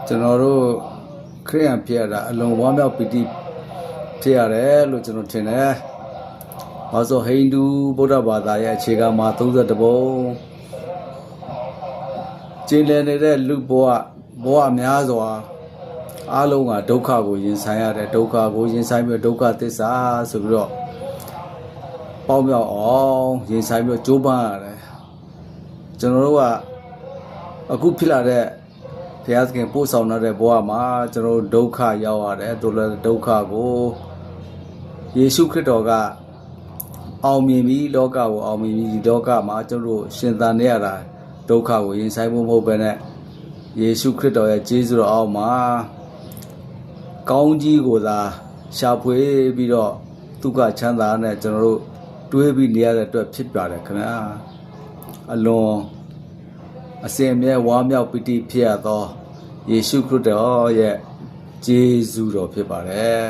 ကျွန်တော်တို့ခရိယန်ဖြစ်ရတာအလုံးဝမ်းမြောက်ပီတိဖြစ်ရတယ်လို့ကျွန်တော်ထင်တယ်။ဘာလို့ဟိန္ဒူဗုဒ္ဓဘာသာရဲ့အခြေခံမှာ31ပုံကျင်းလည်နေတဲ့လူဘဝများစွာအားလုံးကဒုက္ခကိုရင်ဆိုင်ရတယ်ဒုက္ခကိုရင်ဆိုင်ပြီးဒုက္ခသစ္စာဆိုပြီးတော့ပေါင်းမြောက်အောင်ရင်ဆိုင်ပြီးကြိုးပမ်းရတယ်ကျွန်တော်တို့ကအခုဖြစ်လာတဲ့ဘုရားသခင်ပို့ဆောင်တဲ့ဘဝမှာကျွန်တော်တို့ဒုက္ခရောက်ရတယ်တို့လည်းဒုက္ခကိုယေရှုခရစ်တော်ကအောင်မြင်ပြီးလောကကိုအောင်မြင်ပြီးဒီလောကမှာကျွန်တော်တို့ရှင်သန်နေရတာဒုက္ခကိုရင်ဆိုင်မှုမဟုတ်ဘဲနဲ့ယေရှုခရစ်တော်ရဲ့ကျေးဇူးတော်အောက်မှာကောင်းကြီးကိုသာရှာဖွေပြီးတော့သူကချမ်းသာနဲ့ကျွန်တော်တို့တွေးပြီးနေရတဲ့အတွက်ဖြစ်ပါတယ်ခင်ဗျာအလွန်အစဉ်အမြဲဝါမြောက်ပီတိဖြစ်ရသောယေရှုခရစ်တော်ရဲ့ကျေးဇူးတော်ဖြစ်ပါတယ်